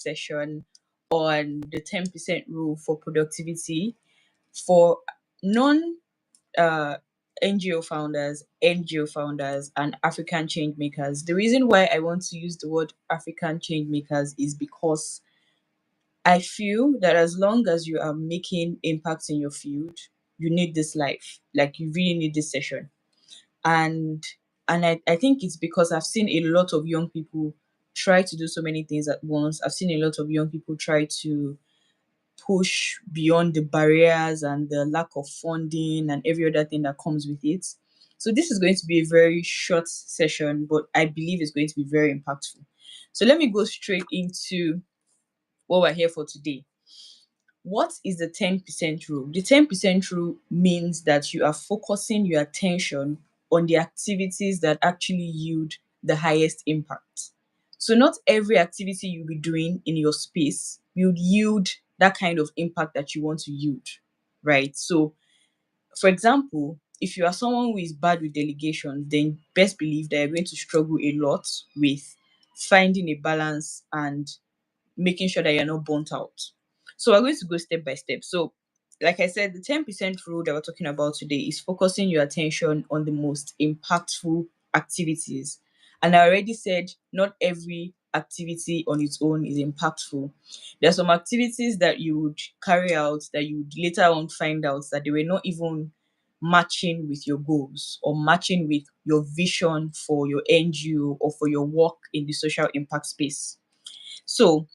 session on the 10% rule for productivity for non NGO founders, NGO founders, and African change makers. The reason why I want to use the word African change makers is because I feel that as long as you are making impacts in your field, you need this life. Like you really need this session. And I think it's because I've seen a lot of young people try to do so many things at once. I've seen a lot of young people try to push beyond the barriers and the lack of funding and every other thing that comes with it. So this is going to be a very short session, but I believe it's going to be very impactful. So let me go straight into what we're here for today. What is the 10% rule? The 10% rule means that you are focusing your attention on the activities that actually yield the highest impact. So, not every activity you'll be doing in your space will yield that kind of impact that you want to yield, right? So, for example, if you are someone who is bad with delegation, then best believe that you're going to struggle a lot with finding a balance and making sure that you're not burnt out. So we're going to go step by step. So, like I said, the 10% rule that we're talking about today is focusing your attention on the most impactful activities. And I already said not every activity on its own is impactful. There are some activities that you would carry out that you would later on find out that they were not even matching with your goals or matching with your vision for your NGO or for your work in the social impact space. So,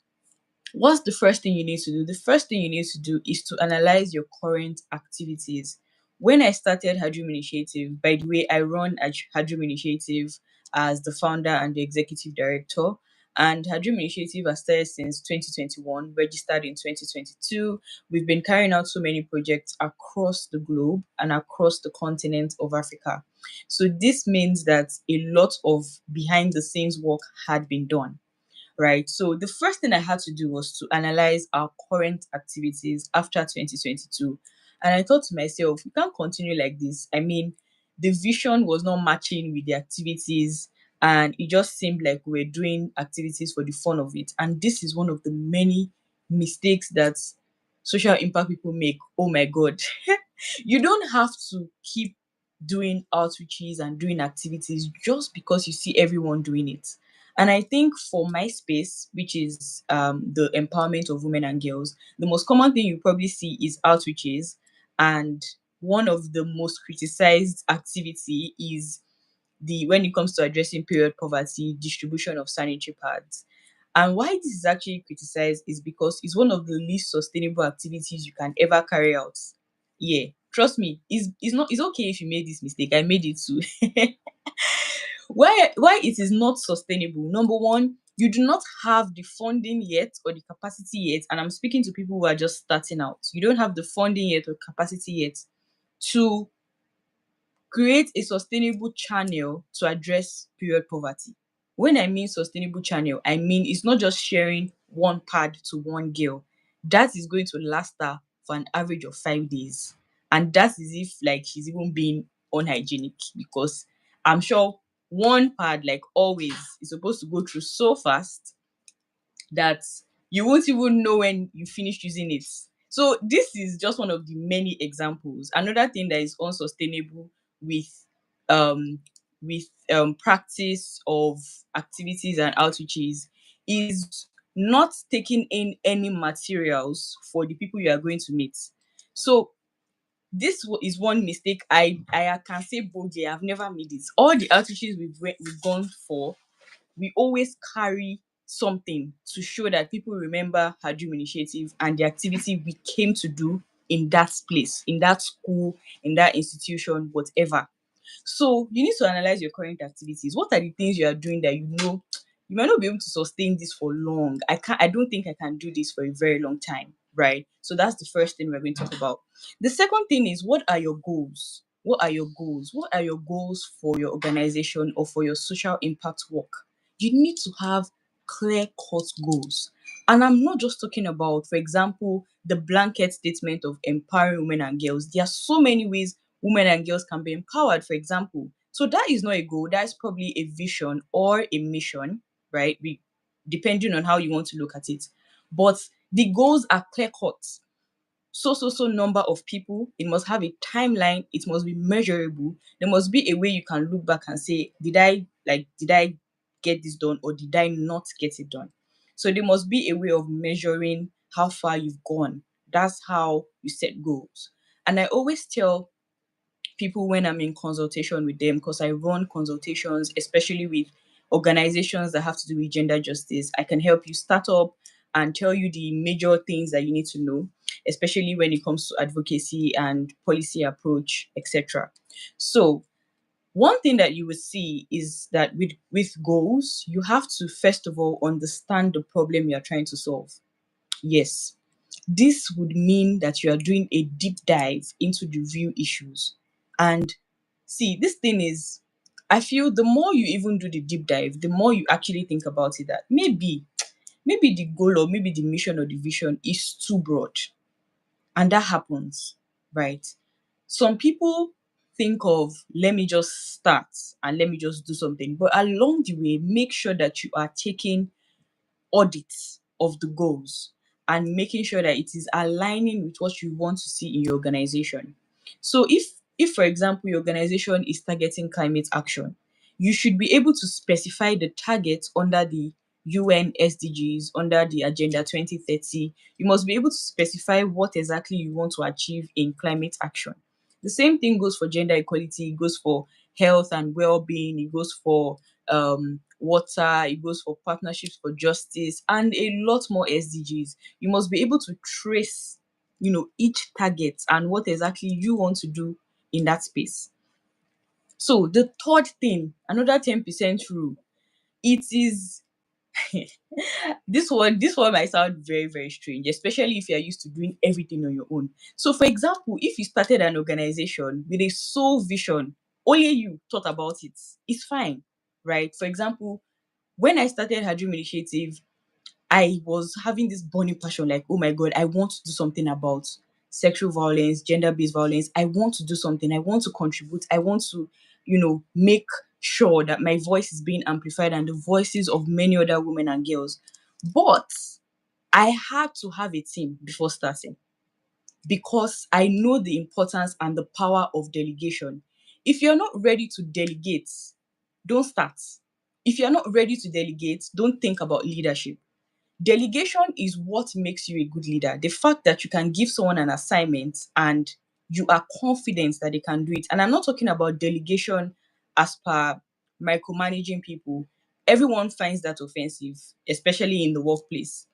what's the first thing you need to do? The first thing you need to do is to analyze your current activities. When I started Hadrum Initiative, by the way, I run Hadrum Initiative as the founder and the executive director. And Hadrum Initiative has started since 2021, registered in 2022. We've been carrying out so many projects across the globe and across the continent of Africa. So this means that a lot of behind the scenes work had been done, right? So the first thing I had to do was to analyze our current activities after 2022. And I thought to myself, we can't continue like this. I mean, the vision was not matching with the activities, and it just seemed like we were doing activities for the fun of it. And this is one of the many mistakes that social impact people make. Oh my God. You don't have to keep doing outreaches and doing activities just because you see everyone doing it. And I think for my space, which is the empowerment of women and girls, the most common thing you probably see is outreaches. And one of the most criticized activity is the when it comes to addressing period poverty, distribution of sanitary pads. And why this is actually criticized is because it's one of the least sustainable activities you can ever carry out. Yeah, trust me, it's okay if you made this mistake. I made it too. Why it is not sustainable? Number one, you do not have the funding yet or the capacity yet, and I'm speaking to people who are just starting out. You don't have the funding yet or capacity yet to create a sustainable channel to address period poverty. When I mean sustainable channel, I mean it's not just sharing one pad to one girl. That is going to last her for an average of 5 days. And that is if like she's even being unhygienic, because I'm sure one pad, like always, is supposed to go through so fast that you won't even know when you finish using it. So this is just one of the many examples. Another thing that is unsustainable with um practice of activities and outreaches is not taking in any materials for the people you are going to meet. So is one mistake I can say boldly I've never made it. All the outreaches we've gone for, we always carry something to show that people remember her dream initiative and the activity we came to do in that place, in that school, in that institution, whatever. So you need to analyze your current activities. What are the things you are doing that you know you might not be able to sustain this for long? I don't think I can do this for a very long time, right? So that's the first thing we're going to talk about. The second thing is, what are your goals? What are your goals? What are your goals for your organization or for your social impact work? You need to have clear cut goals. And I'm not just talking about, for example, the blanket statement of empowering women and girls. There are so many ways women and girls can be empowered, for example. So that is not a goal, that's probably a vision or a mission, right? depending on how you want to look at it. But the goals are clear cut. So number of people. It must have a timeline. It must be measurable. There must be a way you can look back and say, did I get this done or did I not get it done? So there must be a way of measuring how far you've gone. That's how you set goals. And I always tell people when I'm in consultation with them, because I run consultations, especially with organizations that have to do with gender justice. I can help you start up and tell you the major things that you need to know, especially when it comes to advocacy and policy approach, etc. So one thing that you will see is that with goals, you have to first of all understand the problem you're trying to solve. Yes, this would mean that you are doing a deep dive into the real issues. And see, this thing is, I feel the more you even do the deep dive, the more you actually think about it that maybe the goal or maybe the mission or the vision is too broad. And that happens, right? Some people think of, let me just start and let me just do something. But along the way, make sure that you are taking audits of the goals and making sure that it is aligning with what you want to see in your organization. So if for example your organization is targeting climate action, you should be able to specify the targets under the UN SDGs, under the Agenda 2030. You must be able to specify what exactly you want to achieve in climate action. The same thing goes for gender equality, it goes for health and well-being, it goes for water, it goes for partnerships for justice, and a lot more SDGs. You must be able to trace, each target and what exactly you want to do in that space. So the third thing, another 10% rule, it is this one might sound very, very strange, especially if you're used to doing everything on your own. So for example, if you started an organization with a sole vision, only you thought about it, it's fine, right? For example, when I started Her Dream Initiative, I was having this burning passion, like, oh my God, I want to do something about sexual violence, gender based violence. I want to do something. I want to contribute. I want to, make sure that my voice is being amplified and the voices of many other women and girls. But I had to have a team before starting because I know the importance and the power of delegation. If you're not ready to delegate, don't start. If you're not ready to delegate, don't think about leadership. Delegation is what makes you a good leader. The fact that you can give someone an assignment and you are confident that they can do it. And I'm not talking about delegation as per micromanaging people. Everyone finds that offensive, especially in the workplace.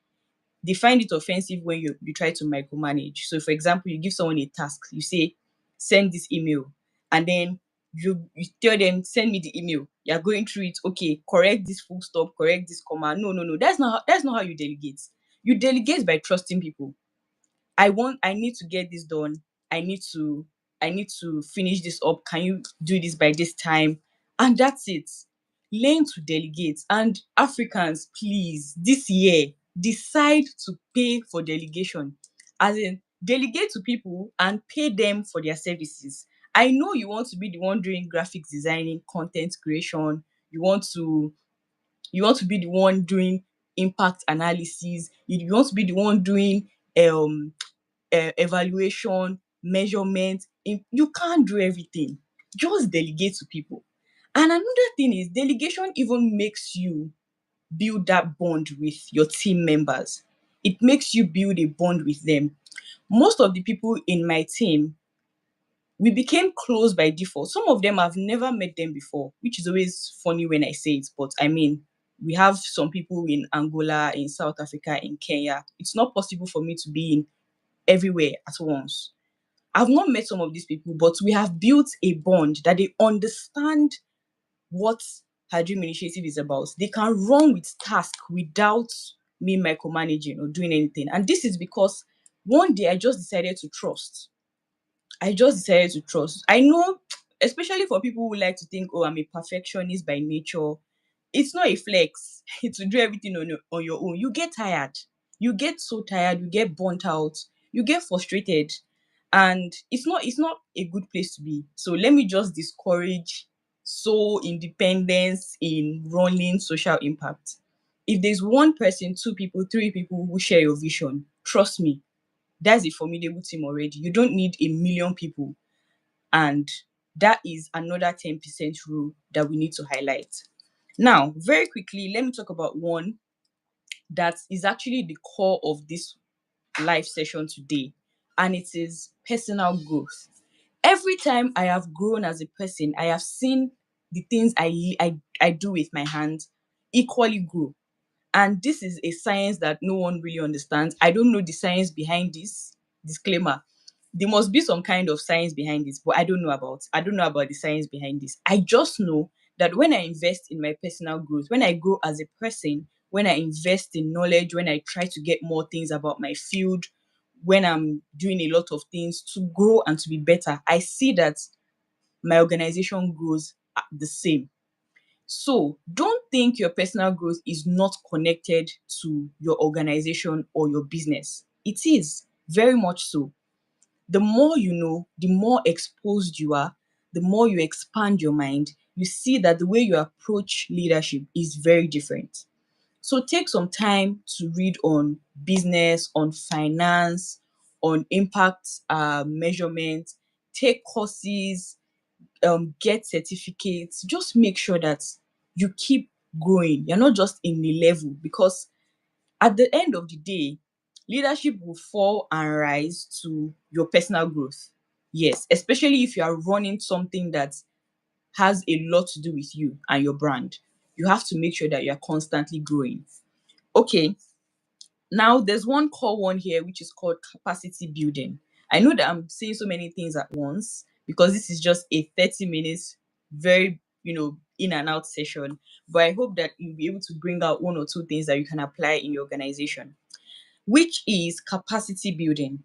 They find it offensive when you try to micromanage. So, for example, you give someone a task, you say, send this email, and then you tell them, send me the email. You're going through it, okay, correct this full stop, correct this comma. No, no, no. That's not how you delegate. You delegate by trusting people. I need to get this done. I need to I need to finish this up. Can you do this by this time? And that's it. Learn to delegate. And Africans, please, this year, decide to pay for delegation. As in, delegate to people and pay them for their services. I know you want to be the one doing graphics designing, content creation. You want to be the one doing impact analysis. You want to be the one doing um evaluation, measurement. You can't do everything. Just delegate to people. And another thing is, delegation even makes you build that bond with your team members. It makes you build a bond with them. Most of the people in my team, we became close by default. Some of them I've never met them before, which is always funny when I say it. But I mean, we have some people in Angola, in South Africa, in Kenya. It's not possible for me to be in everywhere at once. I've not met some of these people, but we have built a bond that they understand what Her Dream Initiative is about. They can run with tasks without me micromanaging or doing anything. And this is because one day I just decided to trust. I just decided to trust. I know, especially for people who like to think, oh, I'm a perfectionist by nature. It's not a flex. To do everything on your own. You get tired. You get so tired. You get burnt out. You get frustrated, and it's not a good place to be. So let me just discourage independence in running social impact. If there's one person, two people, three people who share your vision, trust me, that's a formidable team already. You don't need a million people. And that is another 10% rule that we need to highlight. Now, very quickly, let me talk about one that is actually the core of this live session today, and it is personal growth. Every time I have grown as a person, I have seen the things I do with my hands equally grow. And this is a science that no one really understands. I don't know the science behind this. Disclaimer. There must be some kind of science behind this, but I don't know about the science behind this. I just know that when I invest in my personal growth, when I grow as a person, when I invest in knowledge, when I try to get more things about my field, when I'm doing a lot of things to grow and to be better, I see that my organization grows the same. So don't think your personal growth is not connected to your organization or your business. It is very much so. The more you know, the more exposed you are, the more you expand your mind, you see that the way you approach leadership is very different. So take some time to read on business, on finance, on impact measurement, take courses, get certificates. Just make sure that you keep growing. You're not just in a level, because at the end of the day, leadership will fall and rise to your personal growth. Yes, especially if you are running something that has a lot to do with you and your brand. You have to make sure that you're constantly growing. Okay, now there's one core one here, which is called capacity building. I know that I'm saying so many things at once because this is just a 30 minutes, very, in and out session. But I hope that you'll be able to bring out one or two things that you can apply in your organization, which is capacity building.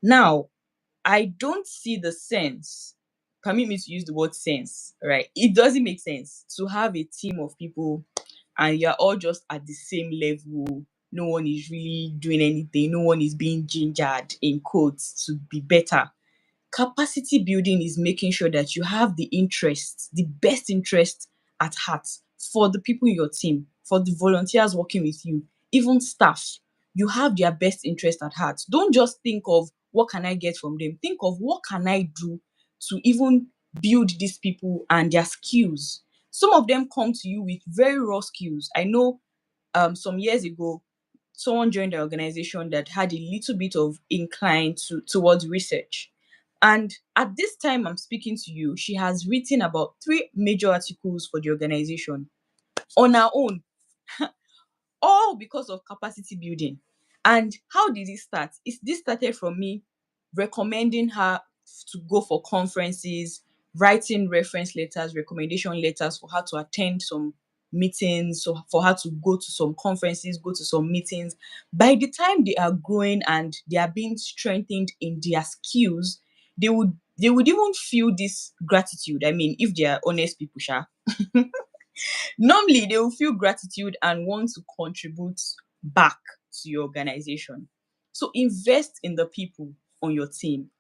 Now, I don't see the sense, permit me to use the word sense, right? It doesn't make sense to have a team of people and you're all just at the same level. No one is really doing anything. No one is being gingered, in quotes, to be better. Capacity building is making sure that you have the interest, the best interest at heart for the people in your team, for the volunteers working with you, even staff. You have their best interest at heart. Don't just think of what can I get from them. Think of what can I do to even build these people and their skills. Some of them come to you with very raw skills. I know some years ago, someone joined the organization that had a little bit of incline towards research. And at this time I'm speaking to you, she has written about 3 major articles for the organization on her own, all because of capacity building. And how did it start? This started from me recommending her to go for conferences, writing reference letters, recommendation letters for her to attend some meetings, so for her to go to some conferences, go to some meetings. By the time they are growing and they are being strengthened in their skills, they would even feel this gratitude. I mean, if they are honest people, sha, normally they will feel gratitude and want to contribute back to your organization. So invest in the people on your team.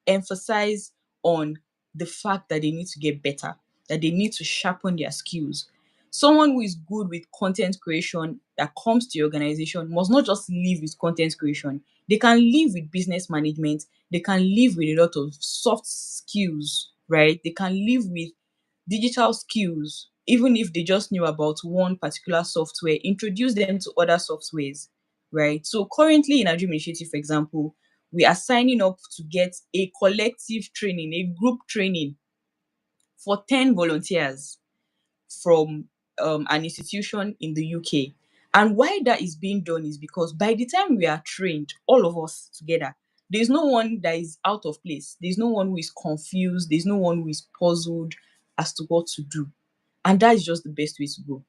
Emphasize on the fact that they need to get better, that they need to sharpen their skills. Someone who is good with content creation that comes to your organization must not just live with content creation. They can live with business management. They can live with a lot of soft skills, right? They can live with digital skills, even if they just knew about one particular software, introduce them to other softwares, right? So currently in our Dream Initiative, for example, we are signing up to get a collective training, a group training for 10 volunteers from an institution in the UK. And why that is being done is because by the time we are trained, all of us together, there's no one that is out of place. There's no one who is confused. There's no one who is puzzled as to what to do. And that is just the best way to go.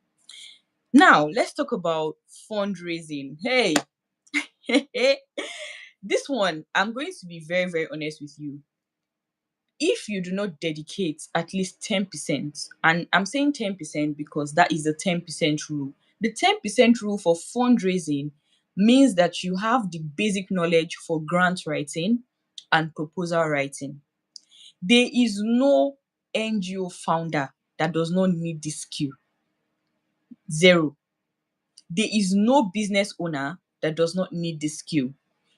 Now, let's talk about fundraising. Hey, this one, I'm going to be very, very honest with you. If you do not dedicate at least 10%, and I'm saying 10% because that is the 10% rule. The 10% rule for fundraising means that you have the basic knowledge for grant writing and proposal writing. There is no NGO founder that does not need this skill. Zero. There is no business owner that does not need this skill.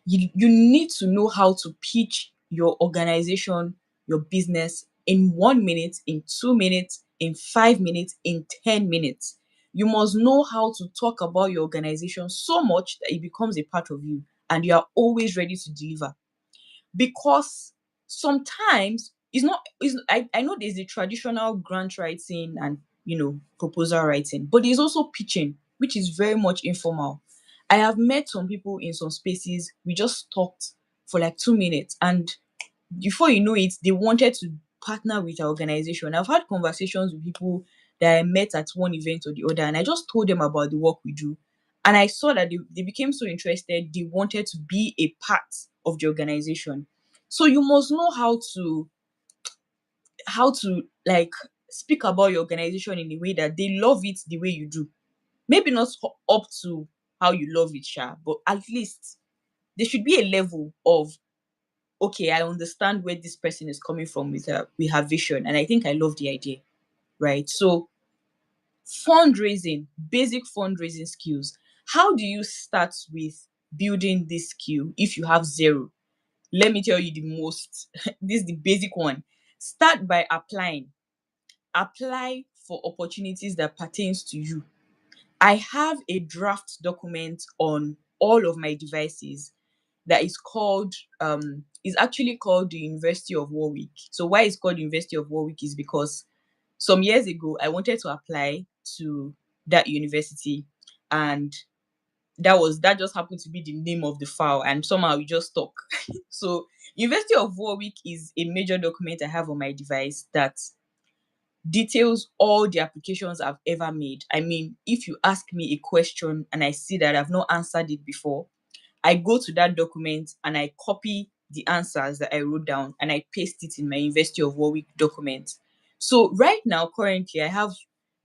You need to know how to pitch your organization, your business in 1 minute, in 2 minutes, in 5 minutes, in 10 minutes. You must know how to talk about your organization so much that it becomes a part of you and you are always ready to deliver. Because sometimes it's not it's, I know there's the traditional grant writing and proposal writing, but there's also pitching, which is very much informal. I have met some people in some spaces. We just talked for like 2 minutes, and before you know it, they wanted to partner with our organization. I've had conversations with people that I met at one event or the other, and I just told them about the work we do. And I saw that they became so interested, they wanted to be a part of the organization. So you must know how to like speak about your organization in a way that they love it the way you do. Maybe not up to how you love it, Sha, but at least there should be a level of, okay, I understand where this person is coming from with her vision, and I think I love the idea, right? So fundraising, basic fundraising skills. How do you start with building this skill if you have zero? Let me tell you the most. This is the basic one. Start by applying. Apply for opportunities that pertains to you. I have a draft document on all of my devices that is actually called the University of Warwick. So why it's called University of Warwick is because some years ago I wanted to apply to that university, and that just happened to be the name of the file, and somehow it just stuck. So University of Warwick is a major document I have on my device that details all the applications I've ever made. I mean, if you ask me a question and I see that I've not answered it before, I go to that document and I copy the answers that I wrote down and I paste it in my University of Warwick document. So right now, currently, I have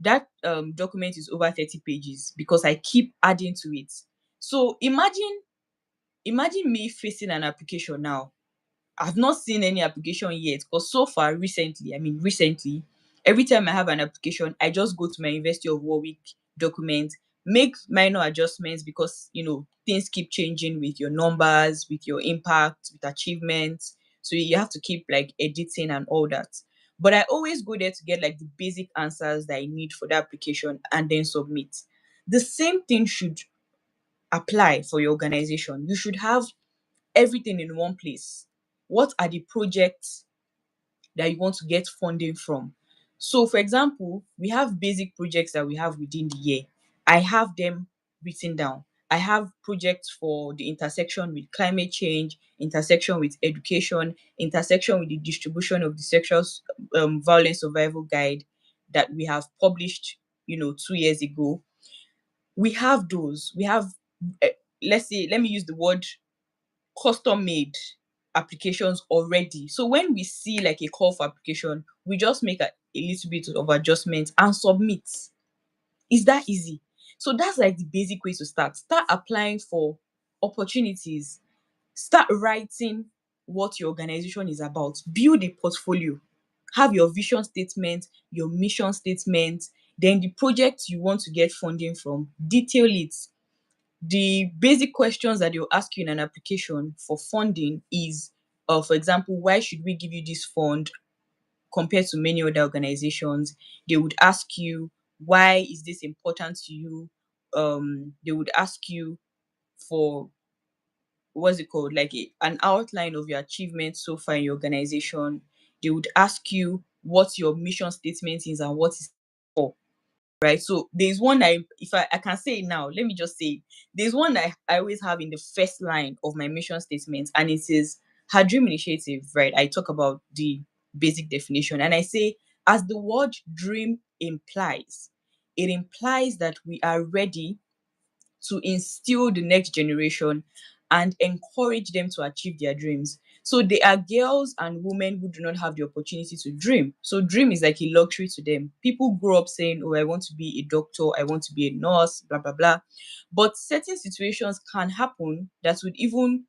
that document is over 30 pages because I keep adding to it. So imagine me facing an application now. I've not seen any application yet, because so far recently, every time I have an application, I just go to my University of Warwick document, make minor adjustments because things keep changing with your numbers, with your impact, with achievements. So you have to keep like editing and all that. But I always go there to get like the basic answers that I need for the application and then submit. The same thing should apply for your organization. You should have everything in one place. What are the projects that you want to get funding from? So, for example, we have basic projects that we have within the year. I have them written down. I have projects for the intersection with climate change, intersection with education, intersection with the distribution of the sexual violence survival guide that we have published, 2 years ago. We have those. We have, eh, let's say, let me use the word custom made applications already. So when we see like a call for application, we just make a little bit of adjustment and submit. It's that easy. So that's like the basic way to start. Start applying for opportunities. Start writing what your organization is about. Build a portfolio. Have your vision statement, your mission statement, then the project you want to get funding from. Detail it. The basic questions that they'll ask you in an application for funding is, for example, why should we give you this fund compared to many other organizations? They would ask you, why is this important to you? They would ask you for, what's it called, like an outline of your achievements so far in your organization. They would ask you what your mission statement is and what is for. Right? So there's one if I can say it now, let me just say it. There's one I always have in the first line of my mission statement, and it says her dream initiative, right? I talk about the basic definition and I say, as the word dream implies, it implies that we are ready to instill the next generation and encourage them to achieve their dreams. So they are girls and women who do not have the opportunity to dream. So dream is like a luxury to them. People grow up saying, "Oh, I want to be a doctor, I want to be a nurse, blah blah blah." But certain situations can happen that would even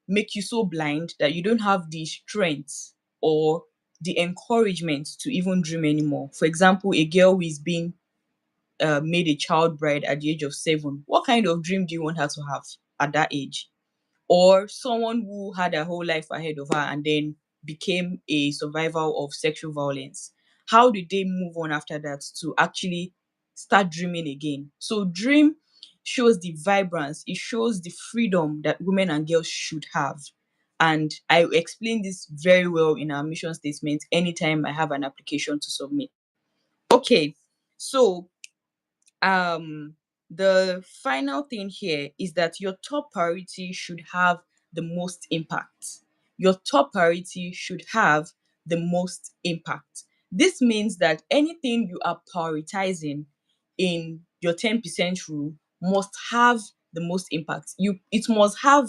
make you so blind that you don't have the strength or the encouragement to even dream anymore. For example, a girl who is being made a child bride at the age of 7, what kind of dream do you want her to have at that age? Or someone who had a whole life ahead of her and then became a survivor of sexual violence. How did they move on after that to actually start dreaming again? So dream shows the vibrance, it shows the freedom that women and girls should have. And I explain this very well in our mission statement anytime I have an application to submit. Okay, so um the final thing here is that your top priority should have the most impact. Your top priority should have the most impact. This means that anything you are prioritizing in your 10% rule must have the most impact. It must have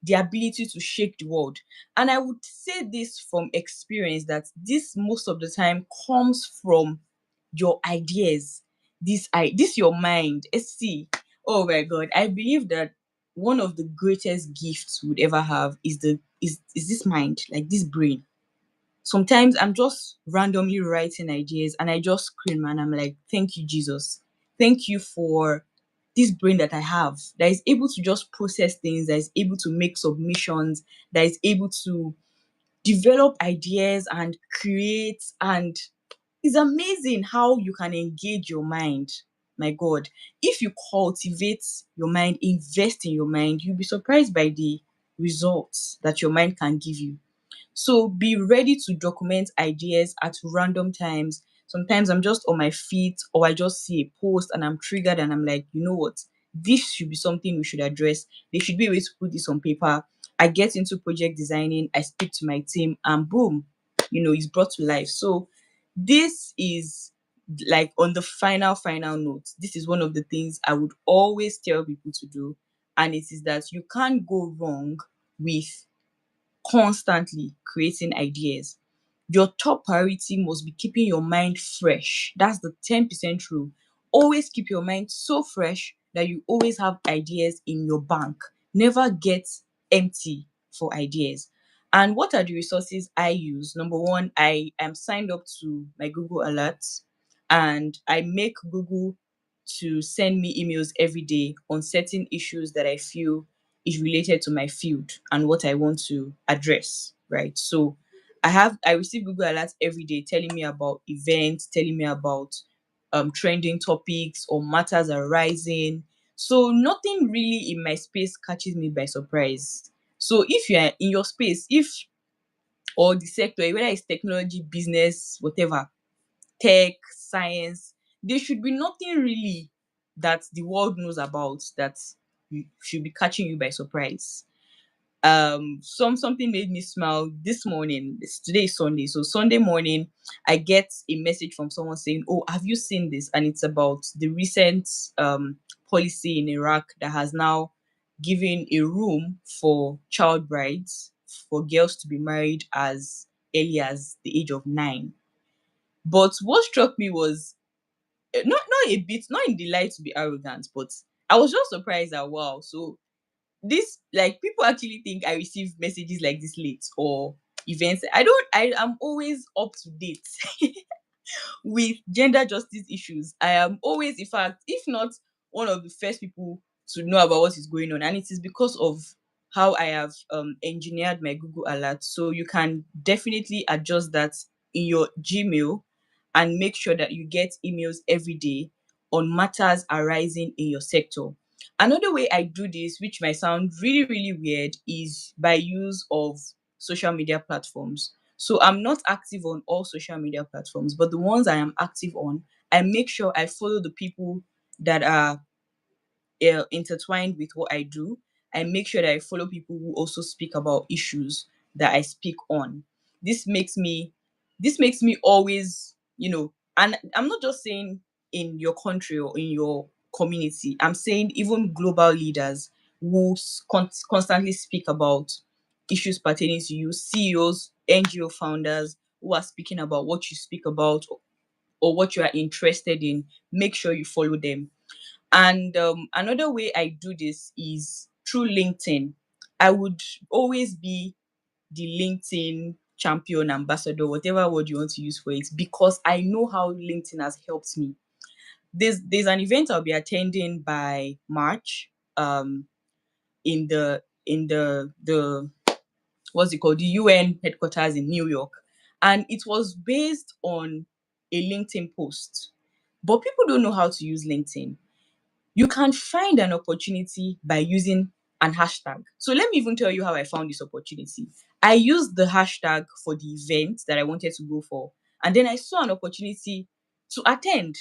the ability to shake the world. And I would say this from experience that this most of the time comes from your ideas. This your mind. See, oh my god, I believe that one of the greatest gifts we would ever have is this mind, like this brain. Sometimes I'm just randomly writing ideas and I just scream and I'm like, thank you, Jesus. Thank you for this brain that I have that is able to just process things, that is able to make submissions, that is able to develop ideas and create. And it's amazing how you can engage your mind. My God, if you cultivate your mind, invest in your mind, you'll be surprised by the results that your mind can give you. So be ready to document ideas at random times. Sometimes I'm just on my feet or I just see a post and I'm triggered and I'm like, you know what? This should be something we should address. There should be a way to put this on paper. I get into project designing, I speak to my team, and boom, it's brought to life. So this is like on the final note. This is one of the things I would always tell people to do. And it is that you can't go wrong with constantly creating ideas. Your top priority must be keeping your mind fresh. That's the 10% rule. Always keep your mind so fresh that you always have ideas in your bank. Never get empty for ideas. And what are the resources I use? Number one, I am signed up to my Google Alerts and I make Google to send me emails every day on certain issues that I feel is related to my field and what I want to address, right? So I receive Google alerts every day telling me about events, telling me about trending topics or matters arising. So nothing really in my space catches me by surprise. So if you are in your space, if or the sector, whether it's technology, business, whatever, tech, science, there should be nothing really that the world knows about that should be catching you by surprise. Something made me smile this morning. Today is Sunday, so Sunday morning I get a message from someone saying, oh, have you seen this? And it's about the recent policy in Iraq that has now given a room for child brides, for girls to be married as early as the age of 9. But what struck me was not a bit, not in the light to be arrogant, but I was just surprised that wow, so this, like, people actually think I receive messages like this late or events. I am always up to date with gender justice issues. I am always, in fact, if not one of the first people to know about what is going on. And it is because of how I have engineered my Google Alert. So you can definitely adjust that in your Gmail and make sure that you get emails every day on matters arising in your sector. Another way I do this, which might sound really, really weird, is by use of social media platforms. So I'm not active on all social media platforms, but the ones I am active on, I make sure I follow the people that are intertwined with what I do. I make sure that I follow people who also speak about issues that I speak on. This makes me this makes me always, and I'm not just saying in your country or in your community. I'm saying even global leaders who constantly speak about issues pertaining to you, CEOs, NGO founders who are speaking about what you speak about or what you are interested in. Make sure you follow them. And another way I do this is through LinkedIn. I would always be the LinkedIn champion, ambassador, whatever word you want to use for it, because I know how LinkedIn has helped me. there's an event I'll be attending by March, in the what's it called, the UN headquarters in New York, and it was based on a LinkedIn post. But people don't know how to use LinkedIn. You can find an opportunity by using an hashtag. So let me even tell you how I found this opportunity. I used the hashtag for the event that I wanted to go for, and then I saw an opportunity to attend.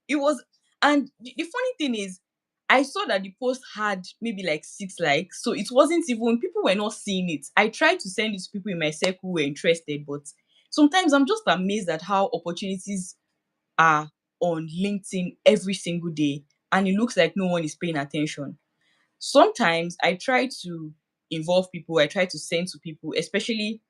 It was, and the funny thing is, I saw that the post had maybe like 6 likes, so it wasn't even, people were not seeing it. I tried to send it to people in my circle who were interested, but sometimes I'm just amazed at how opportunities are on LinkedIn every single day, and it looks like no one is paying attention. Sometimes I try to involve people, I try to send to people, especially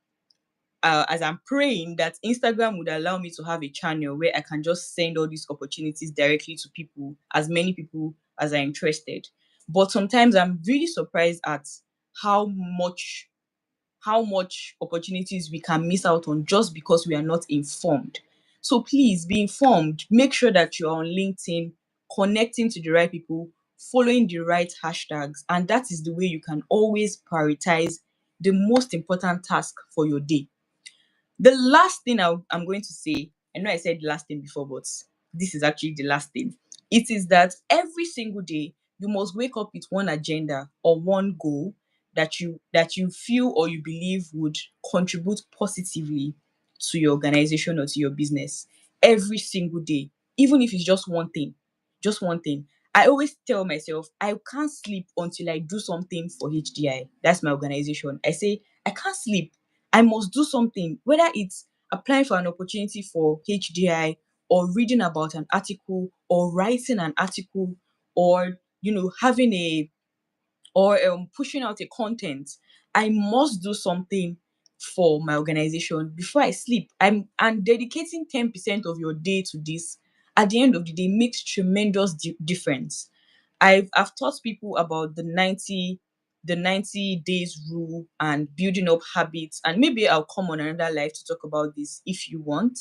as I'm praying that Instagram would allow me to have a channel where I can just send all these opportunities directly to people, as many people as are interested. But sometimes I'm really surprised at how much how much opportunities we can miss out on just because we are not informed. So please be informed. Make sure that you're on LinkedIn, connecting to the right people, following the right hashtags, and that is the way you can always prioritize the most important task for your day. The last thing I'm going to say, I know I said the last thing before, but this is actually the last thing. It is that every single day you must wake up with one agenda or one goal that you feel or you believe would contribute positively to your organization or to your business. Every single day, even if it's just one thing, just one thing. I always tell myself I can't sleep until I do something for HDI. That's my organization. I say I can't sleep, I must do something, whether it's applying for an opportunity for HDI, or reading about an article, or writing an article, or having a or pushing out a content. I must do something for my organization before I sleep. And dedicating 10% of your day to this at the end of the day makes tremendous difference. I've taught people about the 90 days rule and building up habits, and maybe I'll come on another live to talk about this if you want.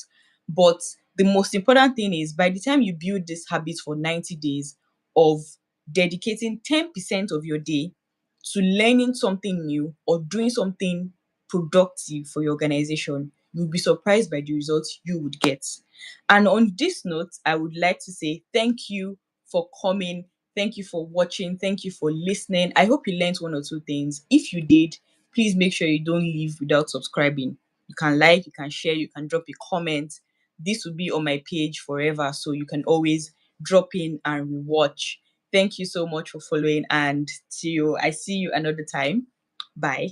But the most important thing is, by the time you build this habit for 90 days of dedicating 10% of your day to learning something new or doing something productive for your organization, you'll be surprised by the results you would get. And on this note, I would like to say thank you for coming. Thank you for watching. Thank you for listening. I hope you learned one or two things. If you did, please make sure you don't leave without subscribing. You can like, you can share, you can drop a comment. This will be on my page forever, so you can always drop in and rewatch. Thank you so much for following, and I see you another time. Bye.